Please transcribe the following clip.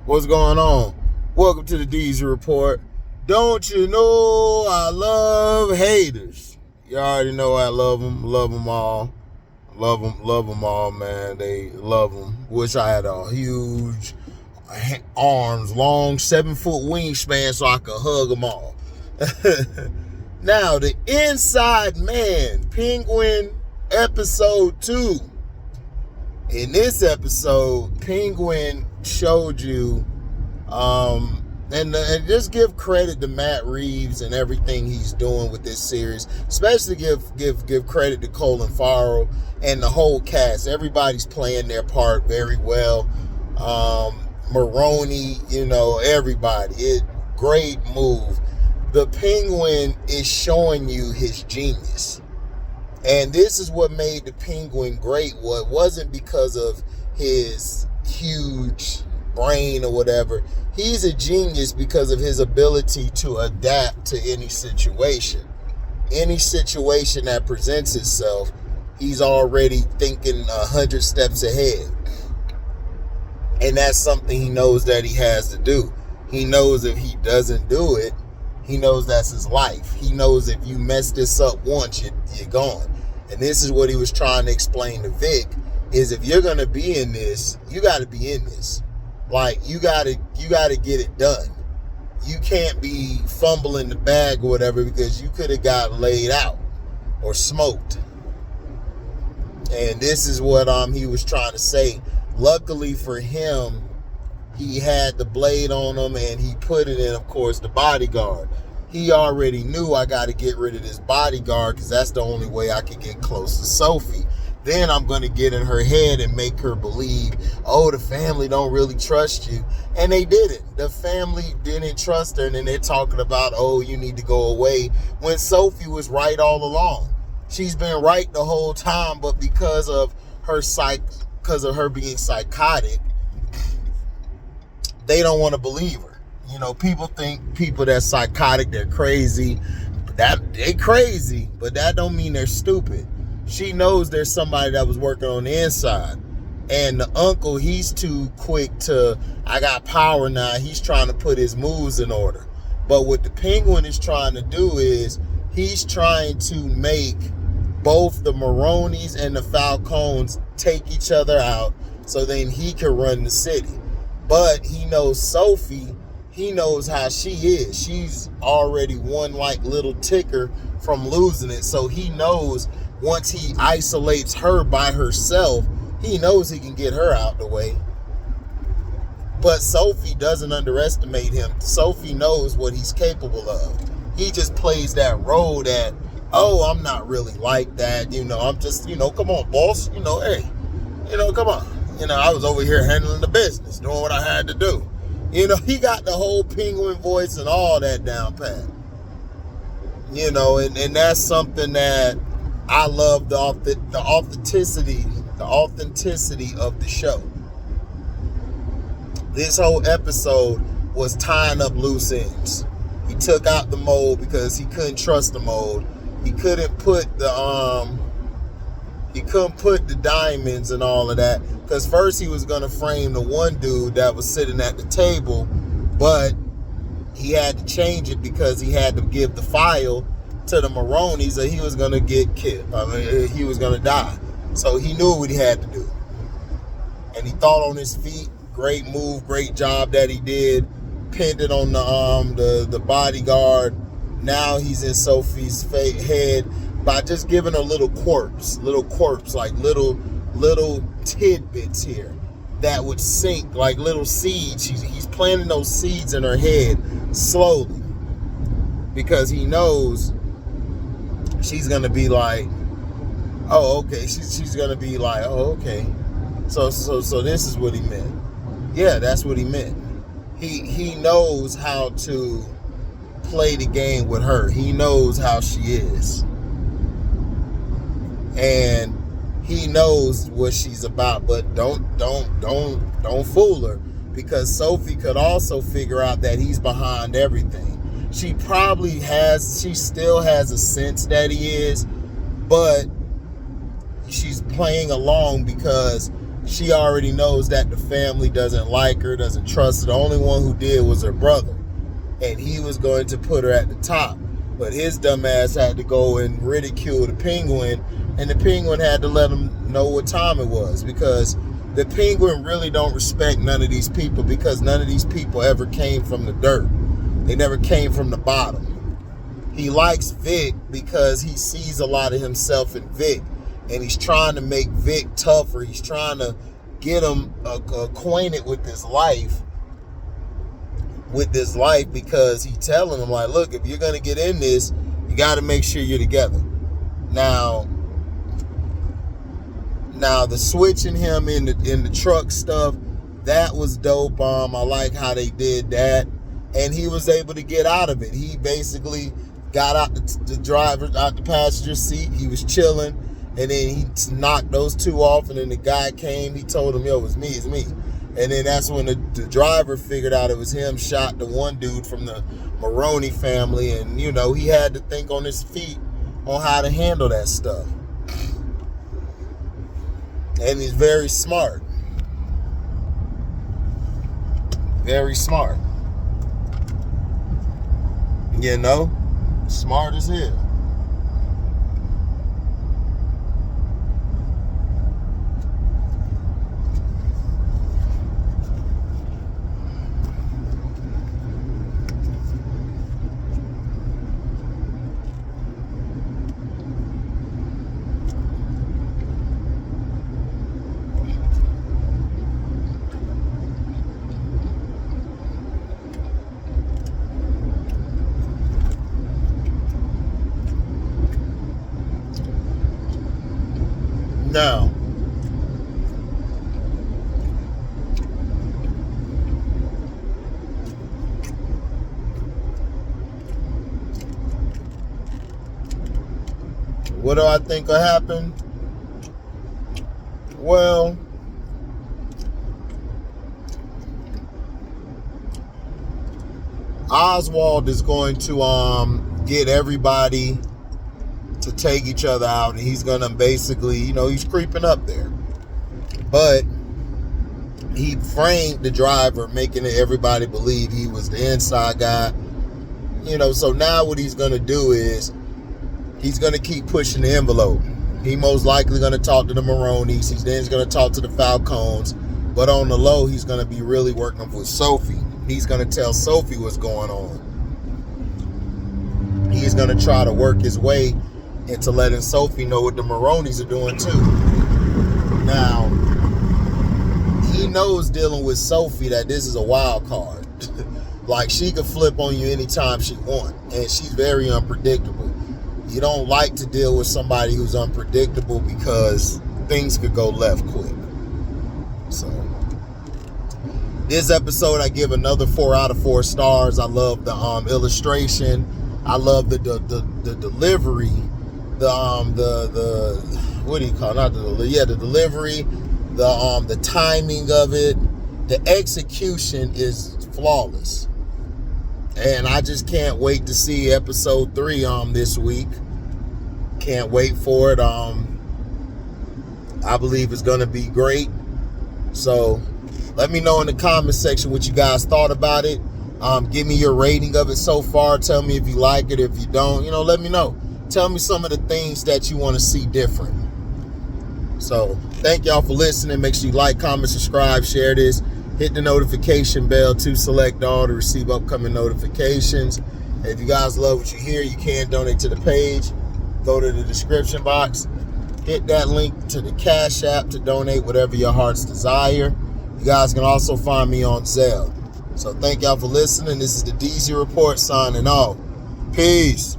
What's going on? Welcome to the DZ Report. Don't you know I love haters? You already know I love them all. Love them all, man. They love them. Wish I had a huge arms, long 7-foot wingspan so I could hug them all. Now, the Inside Man, Penguin episode 2. In this episode, Penguin showed you, and just give credit to Matt Reeves and everything he's doing with this series. Especially give credit to Colin Farrell and the whole cast. Everybody's playing their part very well. Maroney, everybody. Great move. The Penguin is showing you his genius. And this is what made the Penguin great. Well, it wasn't because of his huge brain or whatever. He's a genius because of his ability to adapt to any situation. Any situation that presents itself, he's already thinking 100 steps ahead. And that's something he knows that he has to do. He knows if he doesn't do it, he knows that's his life. He knows if you mess this up once, you're gone. And this is what he was trying to explain to Vic, is if you're going to be in this, you got to be in this. Like, you got to get it done. You can't be fumbling the bag or whatever, because you could have got laid out or smoked. And this is what he was trying to say. Luckily for him, he had the blade on him, and he put it in, of course, the bodyguard. He already knew, I got to get rid of this bodyguard because that's the only way I can get close to Sophie. Then I'm going to get in her head and make her believe, oh, the family don't really trust you. And they didn't. The family didn't trust her, and then they're talking about, oh, you need to go away, when Sophie was right all along. She's been right the whole time, but because of her being psychotic, they don't want to believe her. People think people that's psychotic, they're crazy. They crazy, but that don't mean they're stupid. She knows there's somebody that was working on the inside. And the uncle, he's too quick to, I got power now. He's trying to put his moves in order. But what the Penguin is trying to do is, he's trying to make both the Maronis and the Falcones take each other out so then he can run the city. But he knows Sophie. He knows how she is. She's already one little ticker from losing it. So he knows once he isolates her by herself, he knows he can get her out the way. But Sophie doesn't underestimate him. Sophie knows what he's capable of. He just plays that role that, oh, I'm not really like that. I'm just, come on, boss. Hey, come on. I was over here handling the business, doing what I had to do. He got the whole Penguin voice and all that down pat. And that's something that I love, the authenticity of the show. This whole episode was tying up loose ends. He took out the mold because he couldn't trust the mold. He couldn't put the diamonds and all of that, because first he was going to frame the one dude that was sitting at the table, but he had to change it because he had to give the file to the Maronis, or he was going to get killed. He was going to die. So he knew what he had to do. And he thought on his feet. Great move, great job that he did. Pinned it on the bodyguard. Now he's in Sophie's head by just giving her little quirks, like little tidbits here that would sink like little seeds. He's planting those seeds in her head slowly, because he knows she's gonna be like, oh, okay. She's gonna be like, oh, okay. So this is what he meant. Yeah, that's what he meant. He knows how to play the game with her. He knows how she is. And he knows what she's about, but don't fool her, because Sophie could also figure out that he's behind everything. She still has a sense that he is, but she's playing along because she already knows that the family doesn't like her, doesn't trust her. The only one who did was her brother. And he was going to put her at the top. But his dumb ass had to go and ridicule the penguin. And the penguin had to let him know what time it was. Because the penguin really don't respect none of these people. Because none of these people ever came from the dirt. They never came from the bottom. He likes Vic because he sees a lot of himself in Vic. And he's trying to make Vic tougher. He's trying to get him acquainted with this life. Because he's telling him, like, look, if you're going to get in this, you got to make sure you're together. Now the switching him in the truck stuff, that was dope. I like how they did that. And he was able to get out of it. He basically got out the driver, out the passenger seat. He was chilling. And then he knocked those two off. And then the guy came. He told him, yo, it's me. And then that's when the driver figured out it was him, shot the one dude from the Maroney family. And, you know, he had to think on his feet on how to handle that stuff. And he's very smart. Very smart. You know? Smart as hell. Now, what do I think will happen? Well, Oswald is going to get everybody to take each other out, and he's gonna basically, you know, he's creeping up there. But he framed the driver, making everybody believe he was the inside guy. You know, so now what he's gonna do is he's gonna keep pushing the envelope. He most likely gonna talk to the Maronis. He's then gonna talk to the Falcones. But on the low, he's gonna be really working with Sophie. He's gonna tell Sophie what's going on. He's gonna try to work his way into letting Sophie know what the Maronis are doing too. Now, he knows dealing with Sophie that this is a wild card. Like, she could flip on you anytime she wants, and she's very unpredictable. You don't like to deal with somebody who's unpredictable because things could go left quick. So, this episode I give another 4 out of 4 stars. I love the illustration. I love the delivery. The what do you call it? Not the delivery, the timing of it, the execution is flawless. And I just can't wait to see episode 3 this week. Can't wait for it. I believe it's gonna be great. So let me know in the comment section what you guys thought about it. Give me your rating of it so far. Tell me if you like it. If you don't, you know, let me know. Tell me some of the things that you want to see different. So, thank y'all for listening. Make sure you like, comment, subscribe, share this. Hit the notification bell to select all to receive upcoming notifications. If you guys love what you hear, you can donate to the page. Go to the description box. Hit that link to the Cash App to donate whatever your heart's desire. You guys can also find me on Zelle. So, thank y'all for listening. This is the DZ Report signing off. Peace.